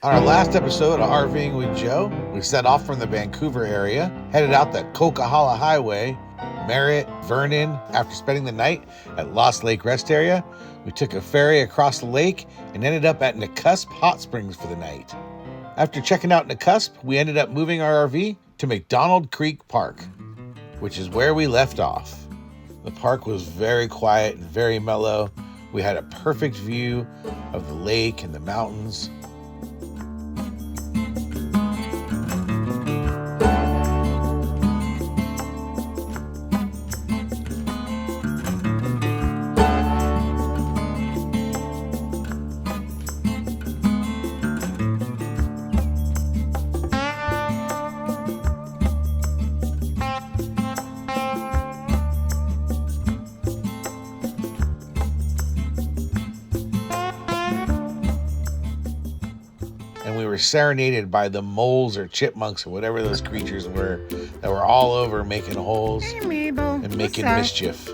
On our last episode of RVing with Joe, we set off from the Vancouver area, headed out the Coquihalla Highway, Merritt, Vernon. After spending the night at Lost Lake Rest Area, we took a ferry across the lake and ended up at Nakusp Hot Springs for the night. After checking out Nakusp, we ended up moving our RV to McDonald Creek Park, which is where we left off. The park was very quiet and very mellow. We had a perfect view of the lake and the mountains. And we were serenaded by the moles or chipmunks or whatever those creatures were that were all over making holes and making mischief.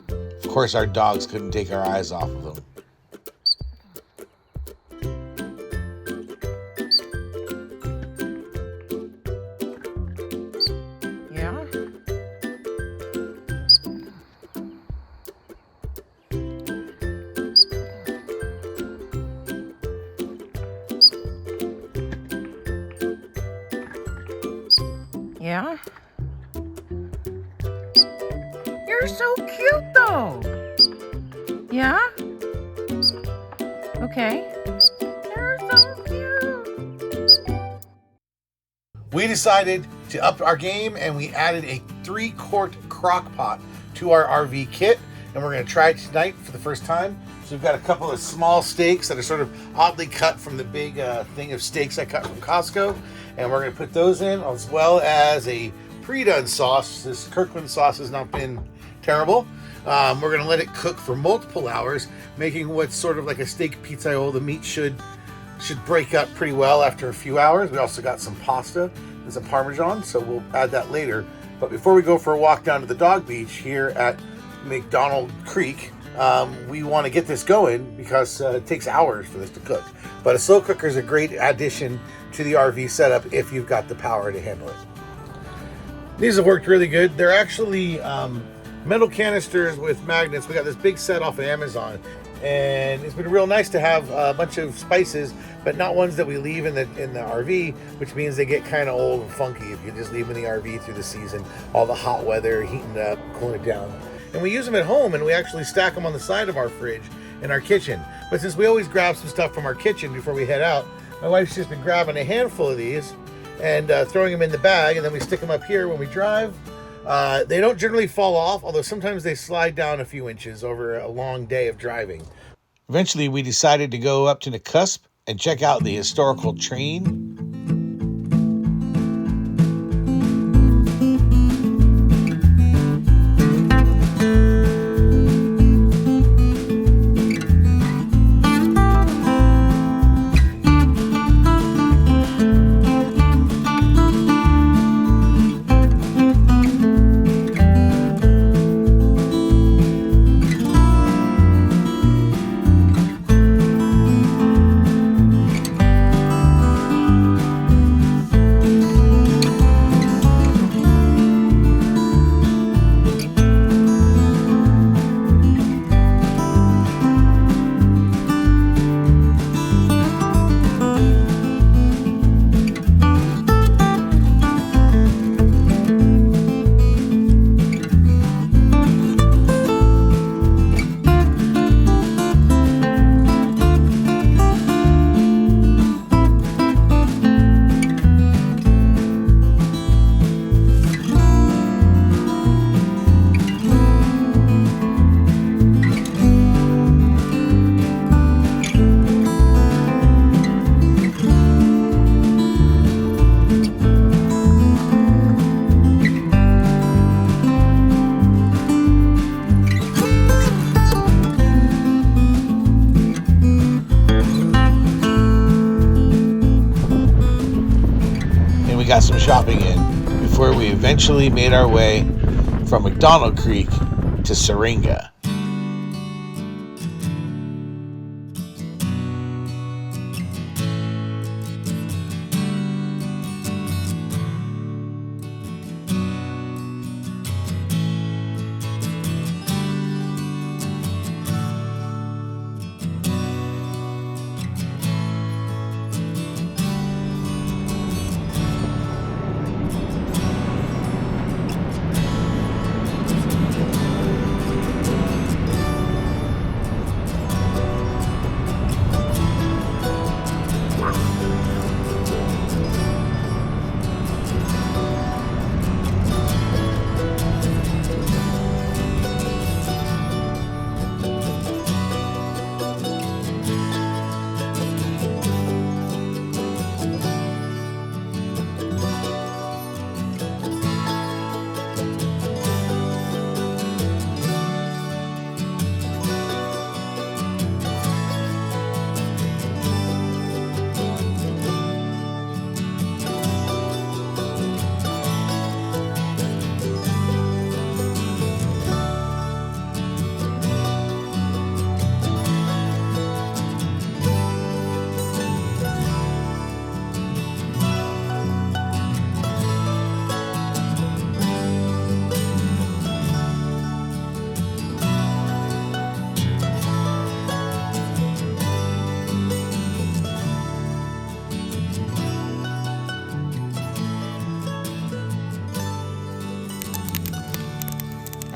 Of course, our dogs couldn't take our eyes off of them. Yeah? Yeah? You're so cute though. Yeah? Okay. You're so cute. We decided to up our game and we added a 3-quart crock pot to our RV kit, and we're going to try it tonight for the first time. So we've got a couple of small steaks that are sort of oddly cut from the big thing of steaks I cut from Costco, and we're going to put those in, as well as a pre-done sauce. This Kirkland sauce has not been terrible. We're going to let it cook for multiple hours, making what's sort of like a steak pizzaiolo. The meat should break up pretty well after a few hours. We also got some pasta and some Parmesan, so we'll add that later. But before we go for a walk down to the dog beach here at McDonald Creek, we want to get this going because it takes hours for this to cook. But a slow cooker is a great addition to the RV setup if you've got the power to handle it. These have worked really good. They're actually metal canisters with magnets. We got this big set off of Amazon, and it's been real nice to have a bunch of spices, but not ones that we leave in the RV, which means they get kind of old and funky if you just leave them in the RV through the season, all the hot weather, heating it up, cooling it down. And we use them at home, and we actually stack them on the side of our fridge in our kitchen. But since we always grab some stuff from our kitchen before we head out, my wife's just been grabbing a handful of these and throwing them in the bag, and then we stick them up here when we drive. They don't generally fall off, although sometimes they slide down a few inches over a long day of driving. Eventually, we decided to go up to Nakusp and check out the historical train. got some shopping in before we eventually made our way from McDonald Creek to Syringa.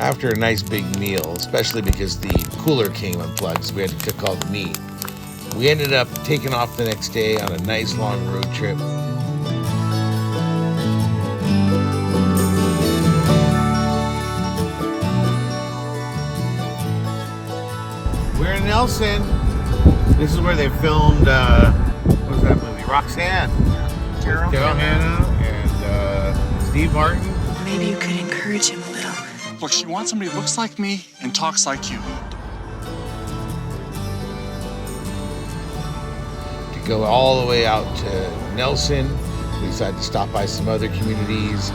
After a nice big meal, especially because the cooler came unplugged, so we had to cook all the meat, we ended up taking off the next day on a nice long road trip. We're in Nelson. This is where they filmed, what was that movie? Roxanne. Daryl Hannah and Steve Martin. Maybe you could encourage him a little. Look, she wants somebody who looks like me and talks like you. To go all the way out to Nelson, we decided to stop by some other communities.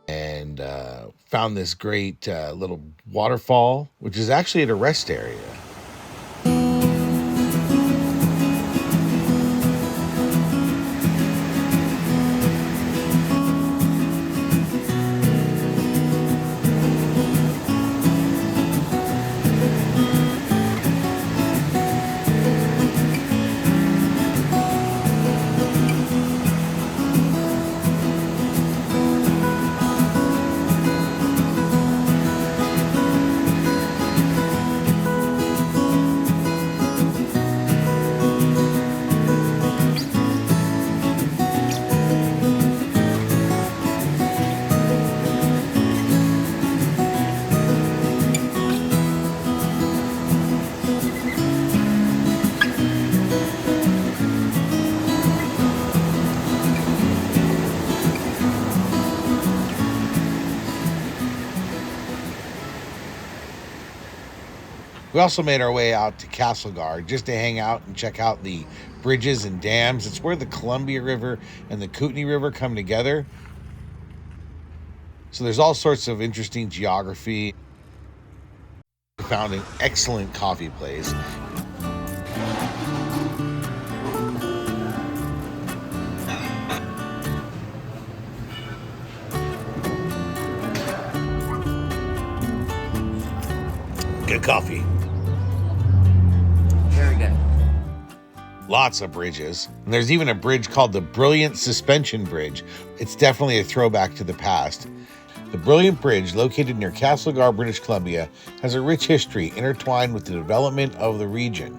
And found this great little waterfall, which is actually at a rest area. We also made our way out to Castlegar just to hang out and check out the bridges and dams. It's where the Columbia River and the Kootenai River come together. So there's all sorts of interesting geography. We found an excellent coffee place. Good coffee. Very good. Lots of bridges. And there's even a bridge called the Brilliant Suspension Bridge. It's definitely a throwback to the past. The Brilliant Bridge, located near Castlegar, British Columbia, has a rich history intertwined with the development of the region.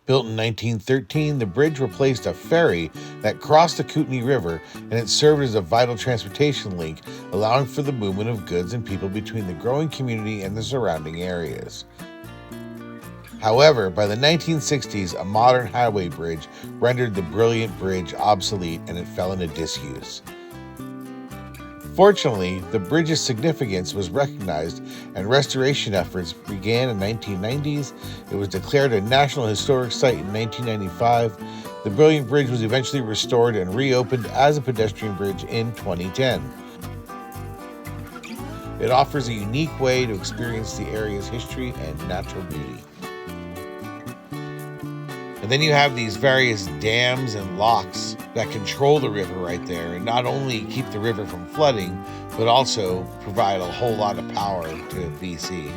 Built in 1913, the bridge replaced a ferry that crossed the Kootenai River, and it served as a vital transportation link, allowing for the movement of goods and people between the growing community and the surrounding areas. However, by the 1960s, a modern highway bridge rendered the Brilliant Bridge obsolete and it fell into disuse. Fortunately, the bridge's significance was recognized and restoration efforts began in the 1990s. It was declared a National Historic Site in 1995. The Brilliant Bridge was eventually restored and reopened as a pedestrian bridge in 2010. It offers a unique way to experience the area's history and natural beauty. And then you have these various dams and locks that control the river right there and not only keep the river from flooding, but also provide a whole lot of power to BC.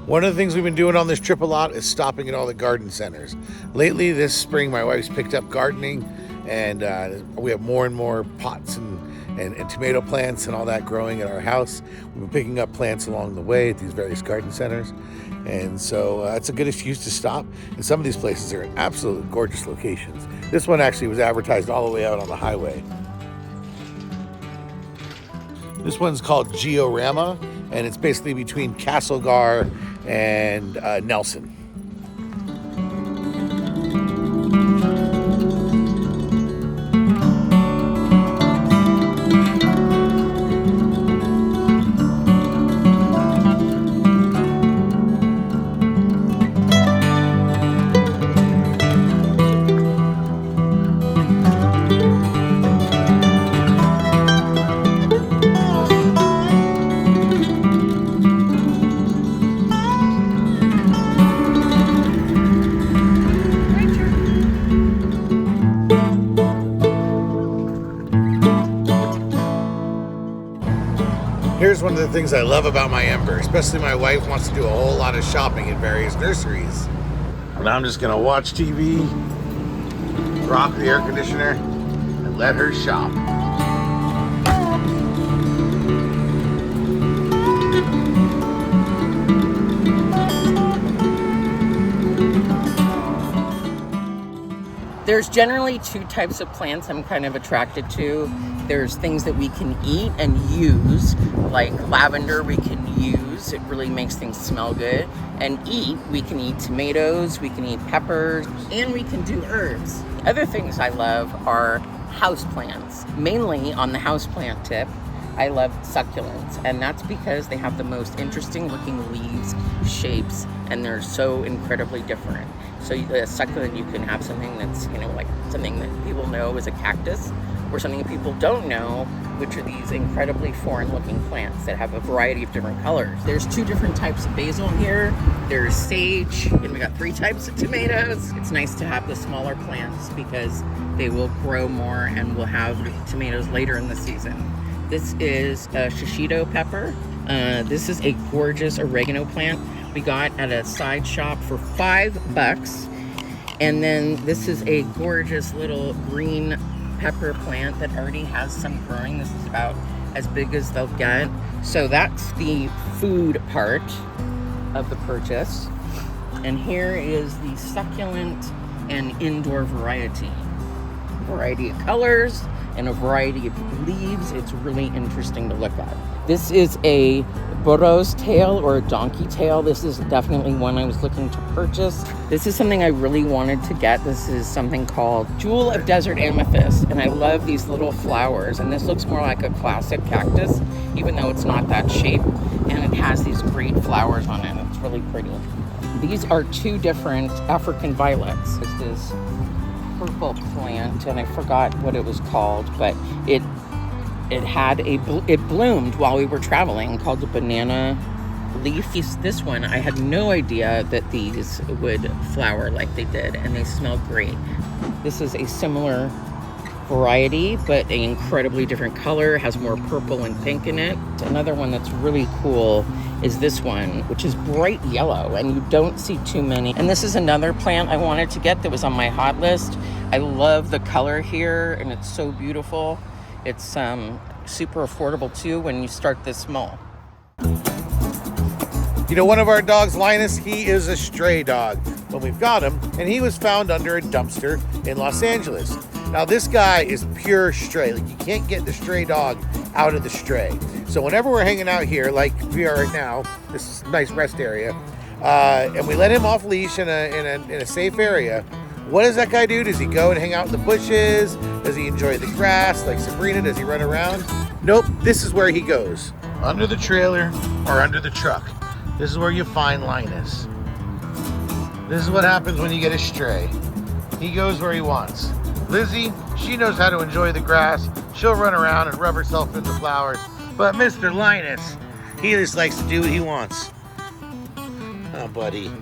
One of the things we've been doing on this trip a lot is stopping at all the garden centers. Lately, this spring, my wife's picked up gardening, and we have more and more pots and tomato plants and all that growing at our house. We've been picking up plants along the way at these various garden centers. And so it's a good excuse to stop. And some of these places are in absolutely gorgeous locations. This one actually was advertised all the way out on the highway. This one's called Georama, and it's basically between Castlegar and Nelson. Here's one of the things I love about my Ember, especially my wife wants to do a whole lot of shopping in various nurseries. And I'm just gonna watch TV, rock the air conditioner, and let her shop. There's generally two types of plants I'm kind of attracted to. There's things that we can eat and use, like lavender we can use. It really makes things smell good. And eat, we can eat tomatoes, we can eat peppers, and we can do herbs. Other things I love are houseplants. Mainly on the houseplant tip, I love succulents, and that's because they have the most interesting looking leaves, shapes, and they're so incredibly different. So the succulent, you can have something that's, like something that people know is a cactus, or something that people don't know, which are these incredibly foreign looking plants that have a variety of different colors. There's two different types of basil here. There's sage, and we got 3 types of tomatoes. It's nice to have the smaller plants because they will grow more and we'll have tomatoes later in the season. This is a shishito pepper. This is a gorgeous oregano plant we got at a side shop for $5. And then this is a gorgeous little green pepper plant that already has some growing. This is about as big as they'll get. So that's the food part of the purchase. And here is the succulent and indoor variety. Variety of colors and a variety of leaves. It's really interesting to look at. This is a burro's tail or a donkey tail. This is definitely one I was looking to purchase. This is something I really wanted to get. This is something called Jewel of Desert Amethyst, and I love these little flowers. And this looks more like a classic cactus, even though it's not that shape, and it has these great flowers on it. It's really pretty. These are 2 different African violets. There's this purple plant, and I forgot what it was called, but it bloomed while we were traveling, called the banana leaf. This one, I had no idea that these would flower like they did, and they smell great. This is a similar variety, but an incredibly different color, has more purple and pink in it. Another one that's really cool is this one, which is bright yellow, and you don't see too many. And this is another plant I wanted to get that was on my hot list. I love the color here, and it's so beautiful. It's super affordable too when you start this small. One of our dogs, Linus, he is a stray dog. When we've got him, and he was found under a dumpster in Los Angeles. Now this guy is pure stray. Like, you can't get the stray dog out of the stray. So whenever we're hanging out here, like we are right now, this is a nice rest area, and we let him off leash in a safe area, what does that guy do? Does he go and hang out in the bushes? Does he enjoy the grass like Sabrina? Does he run around? Nope, this is where he goes. Under the trailer or under the truck. This is where you find Linus. This is what happens when you get a stray. He goes where he wants. Lizzie, she knows how to enjoy the grass. She'll run around and rub herself in the flowers. But Mr. Linus, he just likes to do what he wants. Oh, buddy.